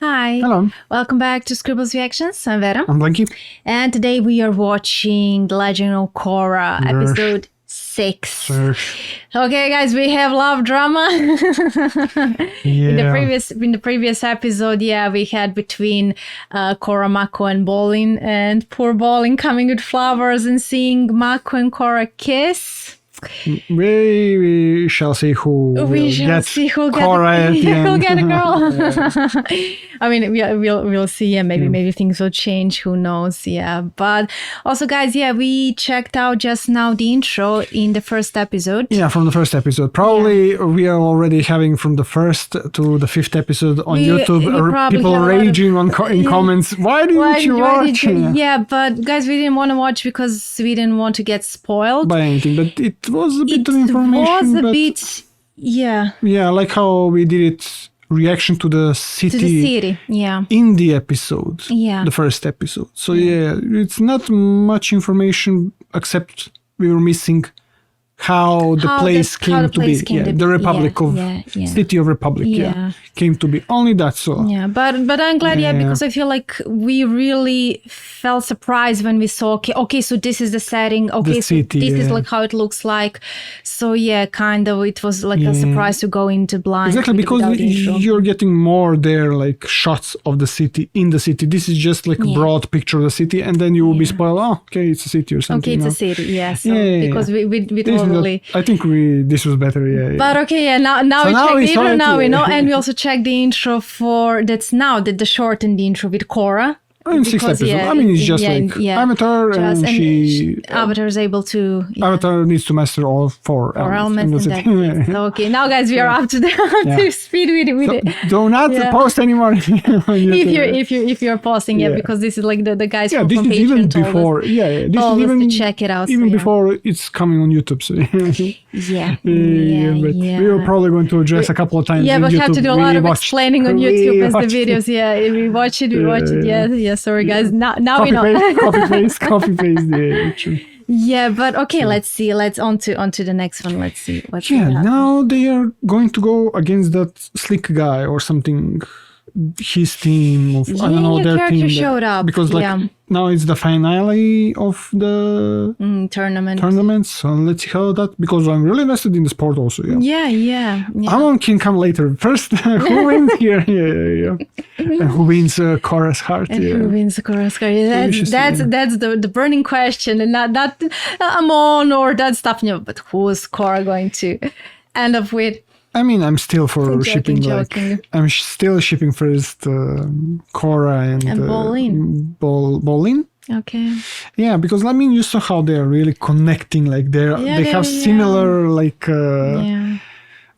Hi. Hello. Welcome back to Scribbles Reactions. I'm Vera. I'm Blanky. And today we are watching The Legend of Korra, episode 6. Okay, guys, we have love drama. In the previous episode, we had between Korra, Mako, and Bolin, and poor Bolin coming with flowers and seeing Mako and Korra kiss. We shall see who Korra at the end. Who'll get a girl. I mean, we'll see. Yeah, maybe things will change. Who knows? Yeah, but also, guys, we checked out just now the intro in the first episode. Yeah, from the first episode. Probably we are already having from the first to the 5th episode on YouTube. People raging in comments. Why didn't you watch? Yeah, but guys, we didn't want to watch because we didn't want to get spoiled by anything. But it was a bit of information. Yeah, like how we did it. Reaction to the city, in the episode, the first episode. So it's not much information except we were missing how the place came to be. The Republic of City of Republic came to be. Only that. So but I'm glad because I feel like we really felt surprised when we saw okay, so this is the setting. Okay, the city, so this is like how it looks like. So kind of it was like a surprise to go into blind. Exactly, because you're getting more there, like shots of the city in the city. This is just like a broad picture of the city, and then you will be spoiled. Oh, okay, it's a city or something. Okay, it's a city. Because we totally. I think this was better. But okay, now we check the intro. Now we know, and we also check the intro for the shortened intro with Korra. In 6th episode. I mean, it's just Avatar, and Avatar is able to. Avatar needs to master all 4 elements. Okay, now guys, we are up to speed with it. Do not post anymore. if you're posting, because this is like the guys from Patreon even before. This is even to check it out. Even before it's coming on YouTube. So but we were probably going to address a couple of times. Yeah, but we have to do a lot of explaining on YouTube as the videos. We watch it. Yeah. Sorry, guys. Now we know. Copy paste. Yeah, but okay. Let's see. Let's on to the next one. Let's see what's now they are going to go against that slick guy or something. His team of I don't know their team showed up because now it's the finale of the tournament. So let's see how that, because I'm really invested in the sport also. Amon can come later. First, who wins here? And who wins Korra's heart? And who wins Korra's heart? That's the burning question, and not Amon or that stuff. No, but who is Korra going to end up with? I mean, I'm still for shipping. I'm still shipping first Korra and Bolin. Okay. Yeah, because you saw how they're really connecting. Like they have similar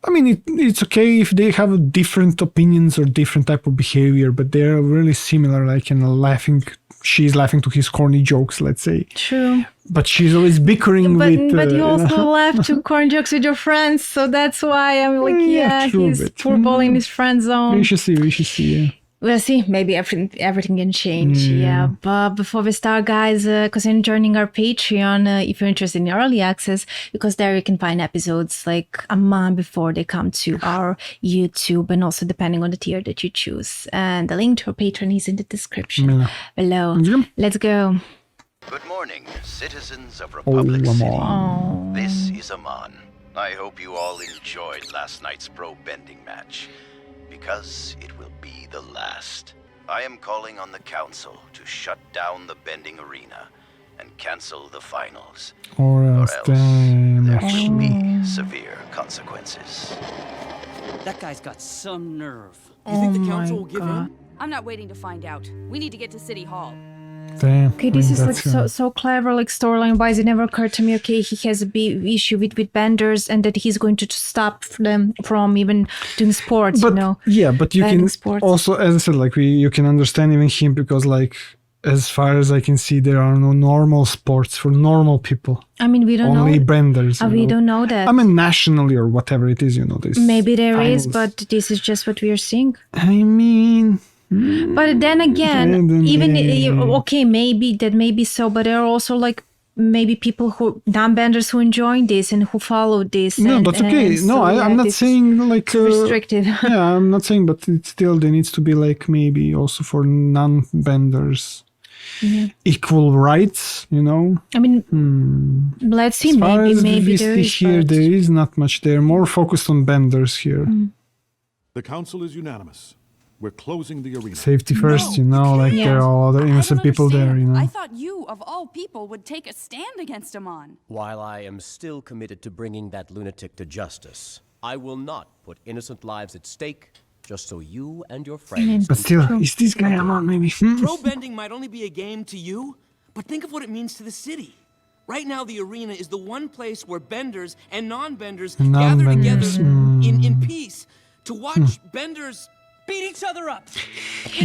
I mean, it's okay if they have different opinions or different type of behavior, but they're really similar. Like laughing. She's laughing to his corny jokes, let's say. True. But she's always bickering with... But you also laugh to corny jokes with your friends, so that's why I'm like, he's poor Bolin in his friend zone. We should see, We'll see. Maybe everything can change. But before we start, guys, consider joining our Patreon if you're interested in early access, because there you can find episodes like a month before they come to our YouTube, and also depending on the tier that you choose. And the link to our Patreon is in the description below. Let's go. Good morning, citizens of Republic City. This is Amon. I hope you all enjoyed last night's pro bending match, because it will be the last. I am calling on the council to shut down the bending arena and cancel the finals, or else there will be severe consequences. That guy's got some nerve. You think the council will give in? I'm not waiting to find out. We need to get to City Hall. Damn, okay, this is like so clever, like storyline wise. It never occurred to me. Okay, he has a big issue with benders, and that he's going to stop them from even doing sports. But but you can also, as I said, like you can understand even him, because like as far as I can see, there are no normal sports for normal people. I mean, we don't know. Only benders. We don't know that. I mean, nationally or whatever it is, there's maybe there is, but this is just what we are seeing. I mean. But then again, maybe that may be so, but there are also like maybe people who non-benders who enjoy this and who follow this. No, that's okay. No, I'm not saying like restrictive. Yeah, I'm not saying, but it still there needs to be like maybe also for non-benders equal rights. You know. I mean, let's see. As far maybe as maybe we there see is. here, there is not much. They're more focused on benders here. The council is unanimous. We're closing the arena. Safety first, you know, like there are other innocent people there, you know. I thought you, of all people, would take a stand against Amon. While I am still committed to bringing that lunatic to justice, I will not put innocent lives at stake just so you and your friends. But still, is this guy Amon maybe? Pro bending might only be a game to you, but think of what it means to the city. Right now, the arena is the one place where benders and non-benders gather together in peace to watch benders beat each other up.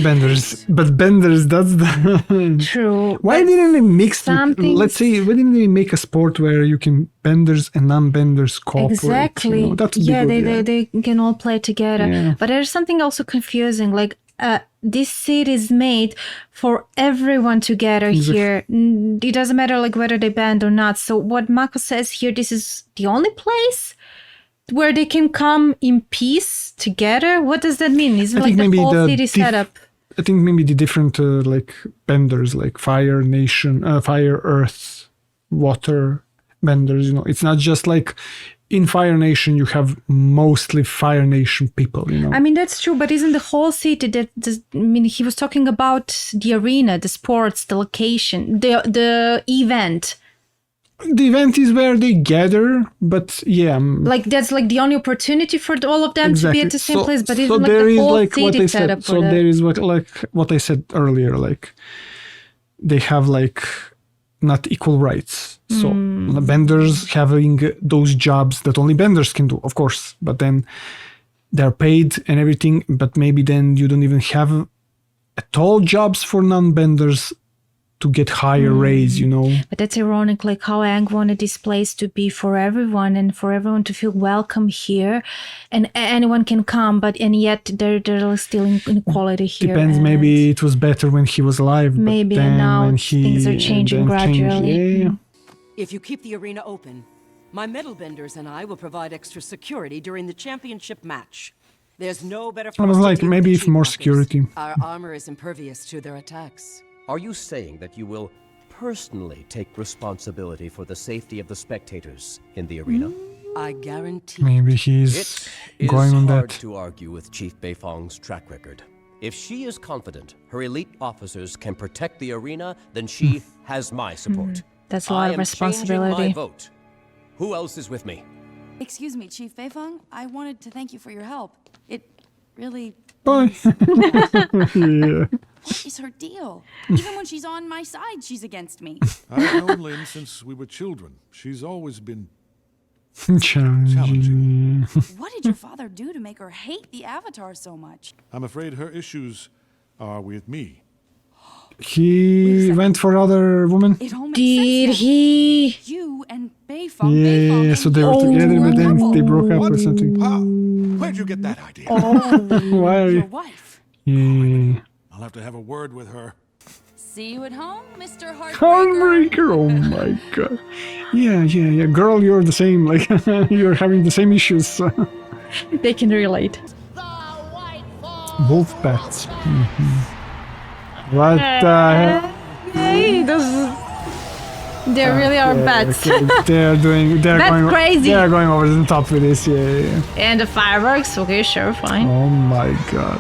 Benders, but benders, that's the... True. Why didn't they mix, let's say, why didn't they make a sport where you can benders and non-benders cooperate? Exactly. You know? That would be good, they can all play together. Yeah. But there's something also confusing, like this city is made for everyone to gather here. It doesn't matter like whether they band or not. So what Mako says here, this is the only place where they can come in peace together? What does that mean? Is it like the whole city setup? I think maybe the different like benders, like fire nation, fire, earth, water benders, you know. It's not just like in Fire Nation you have mostly Fire Nation people, you know. I mean, that's true, but isn't the whole city he was talking about the arena, the sports, the location, the event. The event is where they gather, but yeah. Like that's like the only opportunity for all of them to be at the same place, but it's so like there the is whole like what city I set said. up for So that. there is what I said earlier, like they have like not equal rights. So benders having those jobs that only benders can do, of course, but then they're paid and everything, but maybe then you don't even have at all jobs for non-benders to get higher raise, you know. But that's ironic, like how Aang wanted this place to be for everyone and for everyone to feel welcome here, and anyone can come, and yet there's still inequality here. Depends, maybe it was better when he was alive. Maybe, but then and now when things are changing gradually. Yeah. If you keep the arena open, my metal benders and I will provide extra security during the championship match. There's no better. I was like, maybe if more security. Our armor is impervious to their attacks. Are you saying that you will personally take responsibility for the safety of the spectators in the arena? I guarantee. Maybe he's It going on is hard that. to argue with Chief Beifong's track record. If she is confident her elite officers can protect the arena, then she has my support. That's a lot of I am changing responsibility. my vote. Who else is with me? Excuse me, Chief Beifong. I wanted to thank you for your help. It really... Bye. Yeah. What is her deal? Even when she's on my side, she's against me. I've known Lynn since we were children. She's always been Challenging. What did your father do to make her hate the Avatar so much? I'm afraid her issues are with me. He went for other woman. It all makes Did sense he? now. You and Beifong. Yeah, so they were together, but then they broke up or something. How? Where'd you get that idea? Why are Your you? wife. Yeah. I'll have to have a word with her. See you at home, Mr. Heartbreaker. Heartbreaker, oh my god. Yeah. Girl, you're the same. Like, you're having the same issues. They can relate. Wolf bats. What the hell? Hey, they really are bats. They're That's going crazy. They're going over the top with this, yeah. And the fireworks, okay, sure, fine. Oh my god.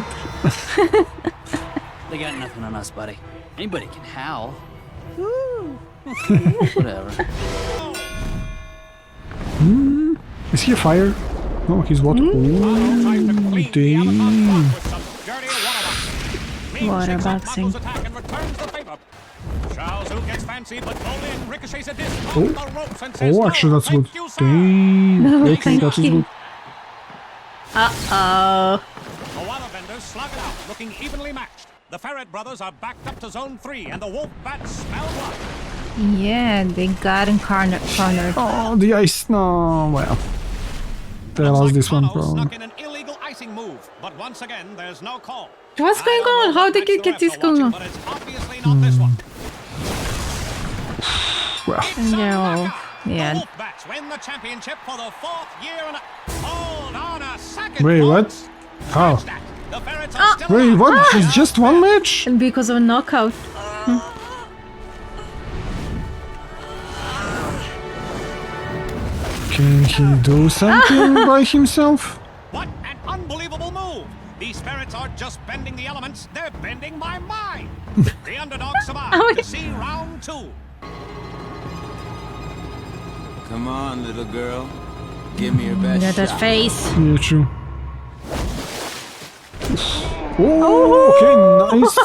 They got nothing on us, buddy. Anybody can howl. Whatever. Is he a fire? No, he's water. Ooh, damn. Water boxing. Oh, actually, that's good. Damn. Okay, that is good. Uh-oh. The waterbenders slug it out, looking evenly matched. The Ferret brothers are backed up to Zone 3, and the wolf bats smell blood. Yeah, they got cornered. Oh, the ice. No, well. They lost this one, probably. Snuck in an illegal icing move, but once again, there's no call. What's going on? How did they get this going on? But it's obviously not this one. Well. No. The Yeah. Wolfbats win the championship for the 4th year in a... Hold on a second, Wait, what? folks. How? Scratch that. The Ferrets are still Wait, alive. what? It's just one match? And because of a knockout. Can he do something by himself? What an unbelievable move! These ferrets aren't just bending the elements, they're bending my mind! The underdog survived to see round 2. Come on, little girl. Give me your best Look at that shot. face. Yeah, true. Oh, okay, nice.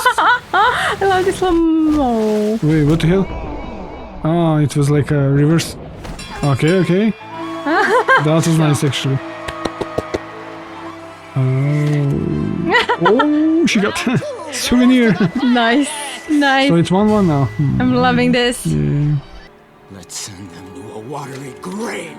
I love this one more. Wait, what the hell? Oh, it was like a reverse. Okay, okay. That was nice, actually. Oh, she got souvenir. Nice. Nice. So it's 1-1 now. I'm loving this. Yeah. Let's send them to a watery grave.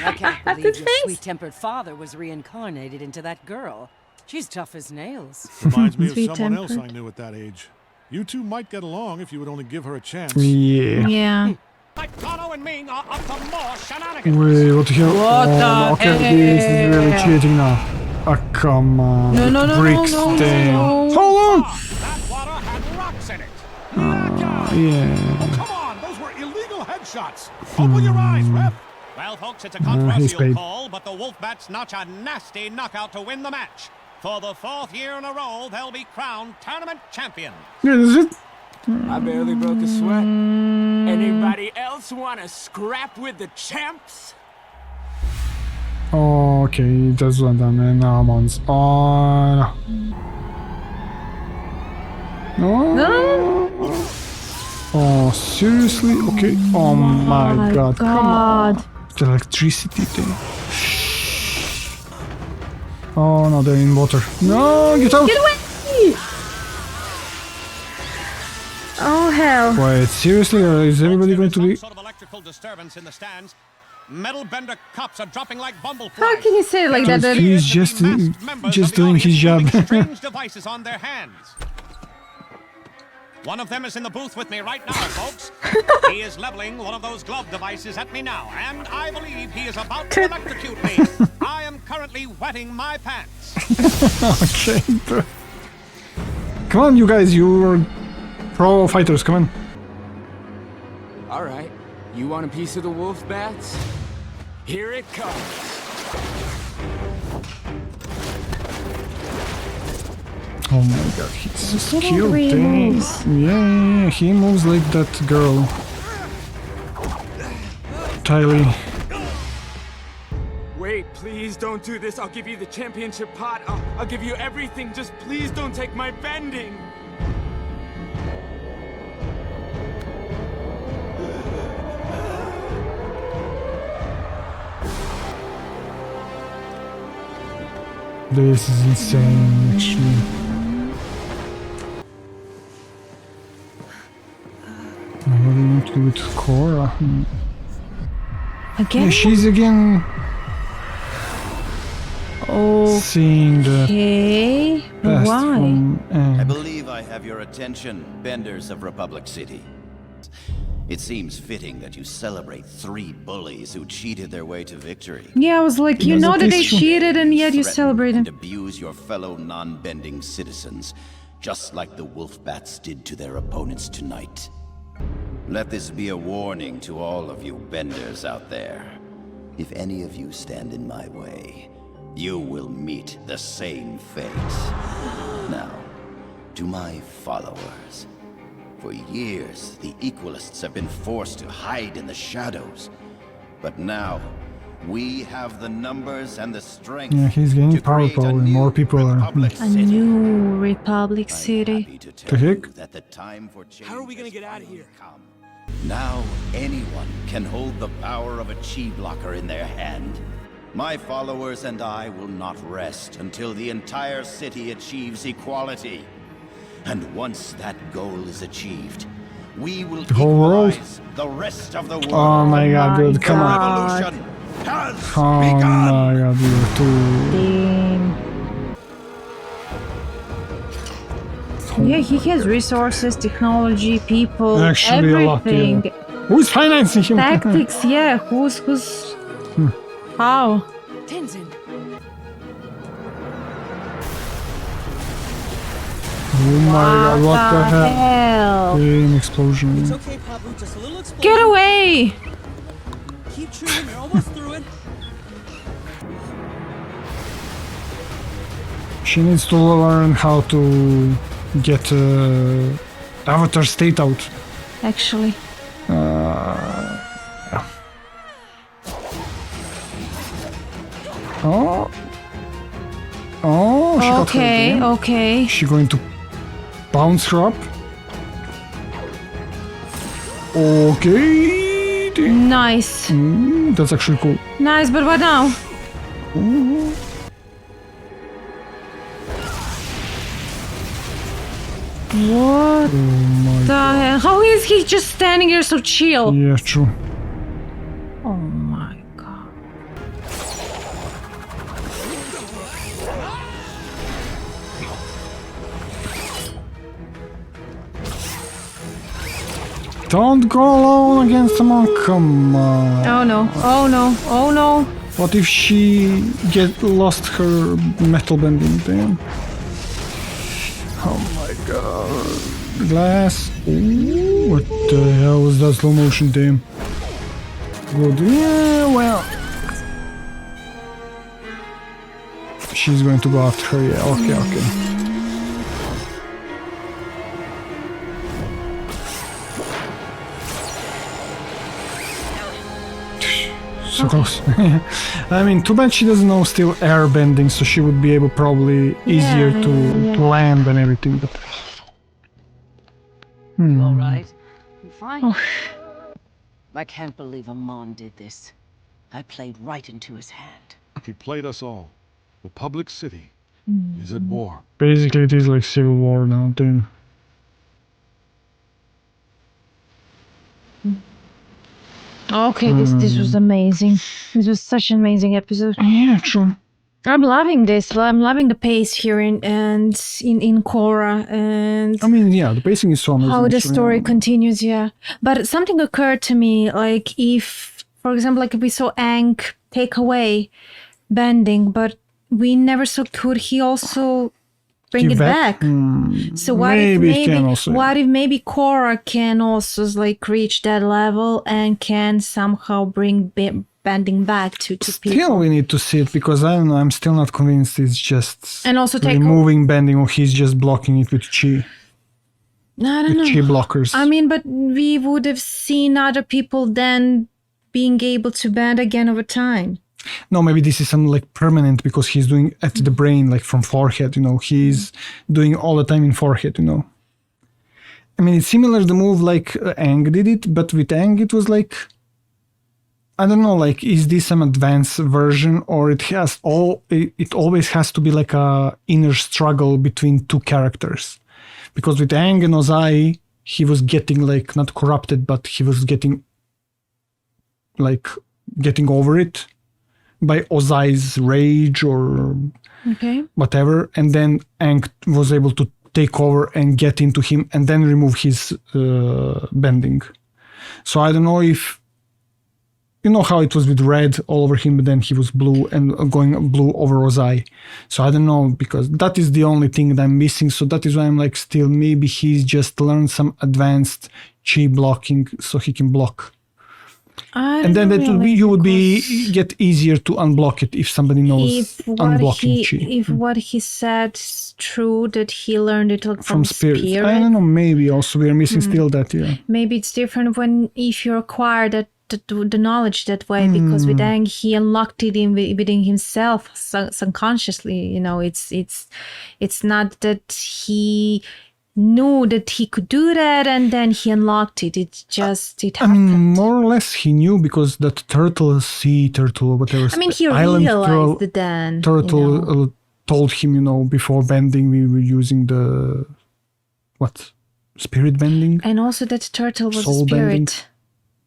I can't believe your face. sweet-tempered father was reincarnated into that girl. She's tough as nails. Reminds me of Sweet someone else I tempered. knew at that age. You two might get along if you would only give her a chance. Yeah. Yeah. Like Dono and Ming are up to more shenanigans. Wait, what the hell? What the okay, this is really heck? cheating now. Oh, come on. No, no, no, no, Bricks no, down. no. Hold on! That water had rocks in it. Yeah. Come on, those were illegal headshots. Open your eyes, ref. Well, folks, it's a he's controversial paid. call, but the Wolfbats notch a nasty knockout to win the match. For the 4th year in a row, they'll be crowned tournament champion. Yeah, that's it. I barely broke a sweat. Anybody else want to scrap with the champs? Oh, okay, that's one done. And Amon's on. No. Oh, seriously? Okay. Oh my god. Come on. The electricity thing. Oh no, they're in water. No, get out! Get away! Oh hell. Wait, seriously? Or is everybody going to be... Some sort of electrical disturbance in the stands. Metal bender cops are dropping like bumblefuls. How can you say it like that? Because That- he's just doing his job. Strange devices on their hands. One of them is in the booth with me right now, folks. He is leveling one of those glove devices at me now, and I believe he is about to electrocute me. I am currently wetting my pants. Okay, bro. Come on, you guys, you're pro fighters, come on. All right. You want a piece of the wolf bats? Here it comes. Oh my god, he's Look at skilled. the way he Dang. moves. Yeah, he moves like that girl. Tylee. Wait, please don't do this. I'll give you the championship pot. I'll give you everything. Just please don't take my bending. This is insane, actually. What do you want to do with Korra? Again? Yeah, she's again seeing the Okay. best Why? from I believe I have your attention, Benders of Republic City. It seems fitting that you celebrate 3 bullies who cheated their way to victory. Yeah, I was like, you Yes, know it that is they true. cheated and yet you Threaten celebrate and it. abuse your fellow non-bending citizens, just like the Wolfbats did to their opponents tonight. Let this be a warning to all of you Benders out there. If any of you stand in my way, you will meet the same fate. Now, to my followers. For years, the Equalists have been forced to hide in the shadows. But now, we have the numbers and the strength. Yeah, he's gaining to power create a and new more people are... Republic A City. new Republic I'm City. happy to tell The heck? you that the time for change How are we gonna has get out of finally here? come. Now anyone can hold the power of a chi blocker in their hand. My followers and I will not rest until the entire city achieves equality. And once that goal is achieved, we will The whole world? equalize the rest of the world. Oh my god, my dude, come The on. revolution has Oh begun. my god, you're too... Damn. Yeah, he has resources, technology, people, Actually, a lot, everything. yeah. Who's financing him? Tactics, yeah. Who's how? Tenzin. Oh my god, what the hell? Game explosion. It's okay, Pablo, just a little explosion. Get away! Keep shooting, you're almost through it. She needs to learn how to get Avatar state out. Actually. Yeah. Oh. Oh, she got her. Okay. She going to bounce her up. Okay. Nice. That's actually cool. Nice, but what now? What the hell? How is he just standing here so chill? Yeah, true. Oh my god. Don't go alone against Amon, come on. Oh no, oh no, oh no. What if she lost her metal bending then? Oh my god. Glass. Ooh, what the hell was that slow motion damn? Good. Yeah, well. She's going to go after her, yeah, okay. So close. I mean, too bad she doesn't know still air bending, so she would be able probably easier to land and everything. But You all right? I'm fine. Oh. I can't believe Amon did this. I played right into his hand. He played us all. The public city is at war. basically, it is like civil war now. Then. Okay, this was amazing. This was such an amazing episode. Yeah, true. I'm loving this. I'm loving the pace here in Korra, and I mean, yeah, the pacing is so amazing. how the story continues. Yeah, but something occurred to me, like if, for example, like we saw Aang take away bending, but we never saw could he also bring it back. So what if maybe Korra can also like reach that level and can somehow bring bending back to people. Still, we need to see it because I don't know. I'm still not convinced. It's just and also removing bending, or he's just blocking it with chi. I don't know. Chi blockers. I mean, but we would have seen other people then being able to bend again over time. No, maybe this is something like permanent because he's doing at the brain, like from forehead. You know, he's doing all the time in forehead. You know. I mean, it's similar the move like Aang did it, but with Aang it was like. I don't know, like, is this some advanced version, or it always has to be like a inner struggle between two characters? Because with Aang and Ozai, he was getting like, not corrupted, but he was getting over it by Ozai's rage or whatever. And then Aang was able to take over and get into him and then remove his bending. So I don't know if, you know how it was with red all over him, but then he was blue and going blue over Ozai. So I don't know, because that is the only thing that I'm missing. So that is why I'm like, still, maybe he's just learned some advanced chi blocking so he can block. And then you would get easier to unblock it if somebody knows unblocking chi. If what he said is true, that he learned it from spirit. I don't know, maybe also we are missing still that, yeah. Maybe it's different if you acquire the knowledge that way, because with Aang he unlocked it within himself subconsciously. You know, it's not that he knew that he could do that and then he unlocked it. It happened. I mean, more or less he knew, because that sea turtle, whatever. I mean, he realized it then. Turtle told him, you know, before bending we were using the spirit bending, and also that turtle was a spirit. Bending.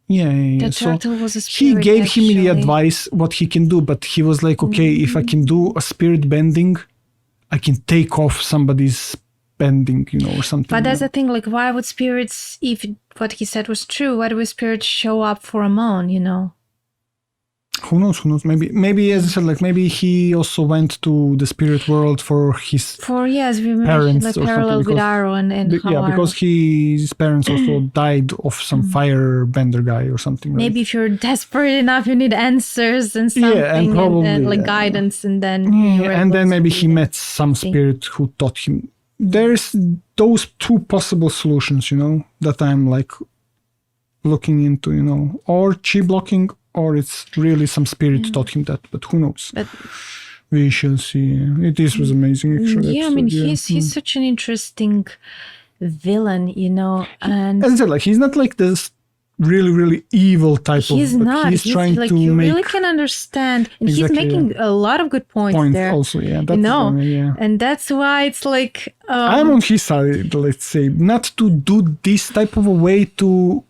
Yeah. The turtle was a spirit. He gave him the advice what he can do, but he was like, okay, if I can do a spirit bending, I can take off somebody's bending, or something. But that's the thing, like, why would spirits, if what he said was true, why would spirits show up for Amon, Who knows? Maybe as I said, like maybe he also went to the spirit world for his yes, we parents, mentioned like parallel with Aaron and because his parents also died of some firebender guy or something. Right? Maybe if you're desperate enough, you need answers and something, and probably, then like guidance, and then and then maybe he met some spirit who taught him. There's those two possible solutions, that I'm like looking into, or chi blocking. Or it's really some spirit taught him that, but who knows? But we shall see. This was amazing, actually. Yeah, he's such an interesting villain, and as I said, like he's not like this really, really evil type he's of. Not. He's trying like to you make. Really can understand, and he's making a lot of good points there. Also, yeah, that's and that's why it's like I'm on his side. Let's say not to do this type of a way to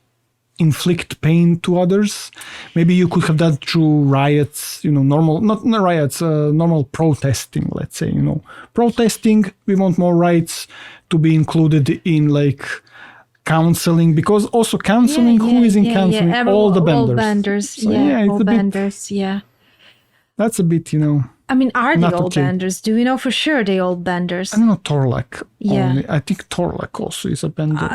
inflict pain to others. Maybe you could have done through riots, normal, not riots, normal protesting, let's say, protesting. We want more rights to be included in like counseling, because also counseling, who is in counseling? All the benders. All benders, so, all benders, That's a bit, are they old benders? Do we know for sure they old benders? I don't know, Torlak. Only. I think Torlak also is a bender.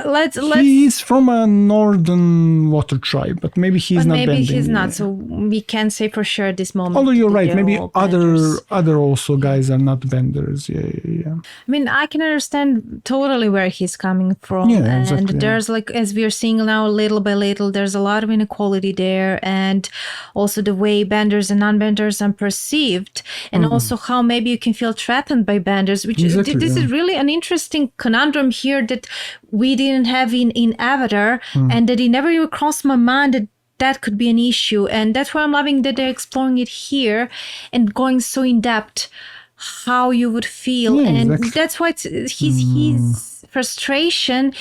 He's from a northern water tribe, but maybe he's not bending. Maybe he's not, so we can't say for sure at this moment. Although you're right, maybe other also guys are not benders. Yeah. I can understand totally where he's coming from. And there's like, as we are seeing now, little by little, there's a lot of inequality there. And also the way benders and non-benders are perceived. And also how maybe you can feel threatened by benders, which this is really an interesting conundrum here that we didn't have in Avatar, and that it never even crossed my mind that could be an issue. And that's why I'm loving that they're exploring it here and going so in depth how you would feel. That's why his frustration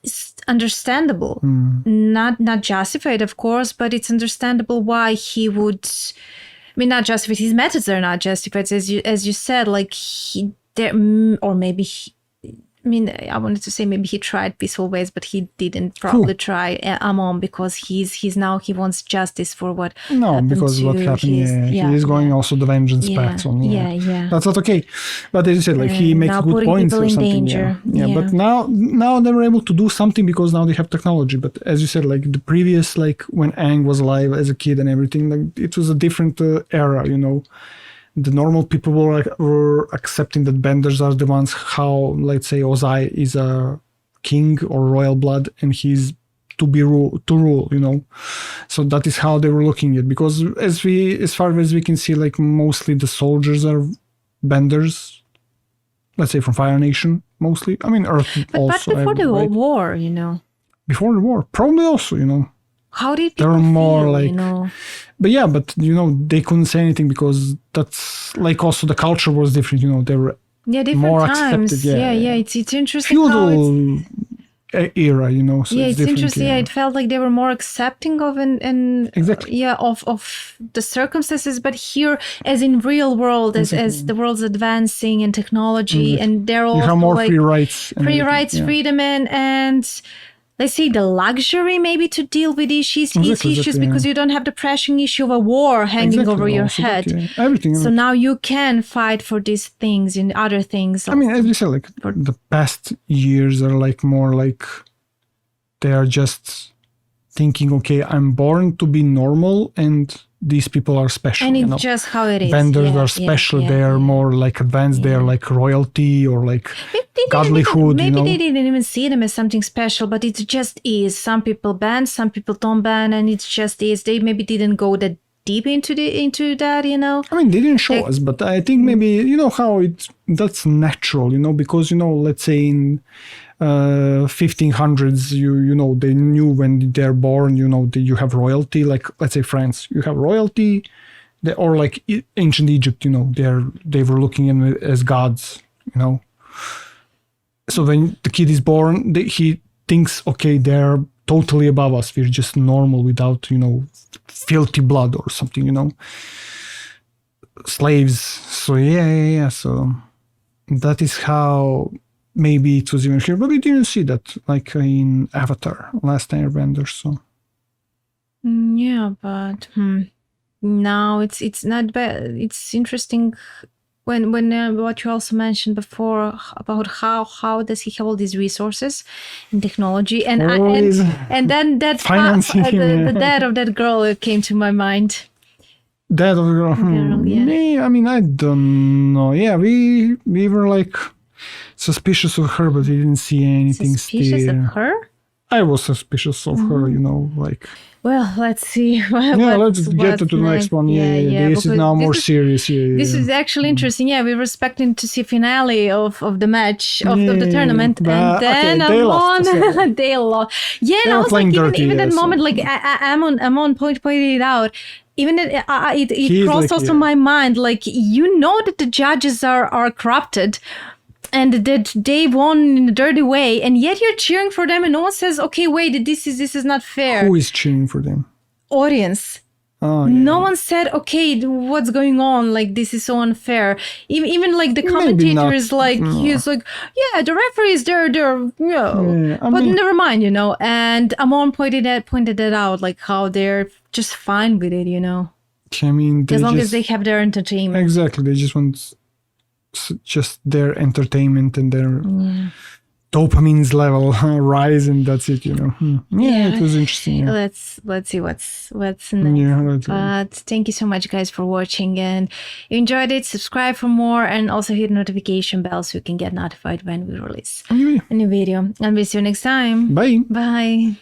is understandable. Not justified, of course, but it's understandable why he would... not justified. His methods are not justified, as you said. Like I wanted to say maybe he tried peaceful ways, but he didn't probably try Amon, because he wants justice for what happened. Because what happened, he is going also the vengeance path on. That's not okay. But as you said, like he makes good points or something. But now they were able to do something because now they have technology. But as you said, like the previous, like when Aang was alive as a kid and everything, like it was a different era, The normal people were accepting that benders are the ones how, let's say, Ozai is a king or royal blood and he's to rule, So that is how they were looking at it. Because as far as we can see, like mostly the soldiers are benders, let's say from Fire Nation, mostly. Earth also. But before the war, Before the war, probably also, How did people they're more feel, like, but they couldn't say anything because that's like also the culture was different. They were different more times. accepted. It's interesting. Feudal era, so it's interesting. It felt like they were more accepting of exactly. Of the circumstances. But here, as in real world, as the world's advancing in technology, and they're all you have more free rights, freedom, and let's say the luxury maybe to deal with issues because you don't have the pressing issue of a war hanging over your head. Everything. So now you can fight for these things and other things. As you said, like the past years are like more like they are just thinking, okay, I'm born to be normal and these people are special. And it's just how it is. Benders are special. They are more like advanced. They are like royalty or like godlyhood. Maybe they didn't even see them as something special, but it just is. Some people ban, some people don't ban, and it just is. They maybe didn't go that deep into that, They didn't show us, but I think maybe how that's natural, because let's say in 1500s, they knew when they're born, you have royalty. Like let's say France, you have royalty, or like ancient Egypt, they were looking at it as gods, So when the kid is born, he thinks, okay, they're totally above us. We're just normal without, filthy blood or something, Slaves. So yeah. So that is how maybe it was even here, but we didn't see that like in Avatar, Last Airbender. So yeah, but now it's not bad. It's interesting when what you also mentioned before about how does he have all these resources and technology, and then that the dad of that girl came to my mind. Dad of the girl. Yeah. I mean, I don't know. Yeah, we were like suspicious of her, but we didn't see anything. Suspicious of her? I was suspicious of her, like. Well, let's see. Let's get to the next one. Yeah. This is now more serious. This is actually interesting. Yeah, we were expecting to see finale of the match of the tournament, and then Amon, they lost. Yeah, and I was like, even that moment, like Amon pointed it out. Even it crossed also my mind, like that the judges are corrupted. And that they won in a dirty way, and yet you're cheering for them, and no one says, "Okay, wait, this is not fair." Who is cheering for them? Audience. Oh, yeah. No one said, "Okay, what's going on? Like this is so unfair." Even like the commentator is like, he's like, "Yeah, the referees, they're but never mind, And Amon pointed that out, like how they're just fine with it, I mean, as long as they have their entertainment. Exactly, they just want just their entertainment and their dopamine's level rise, and that's it. It was interesting. Let's see what's next. But thank you so much, guys, for watching, and if you enjoyed it, subscribe for more, and also hit the notification bell so you can get notified when we release a new video. And we'll see you next time. Bye.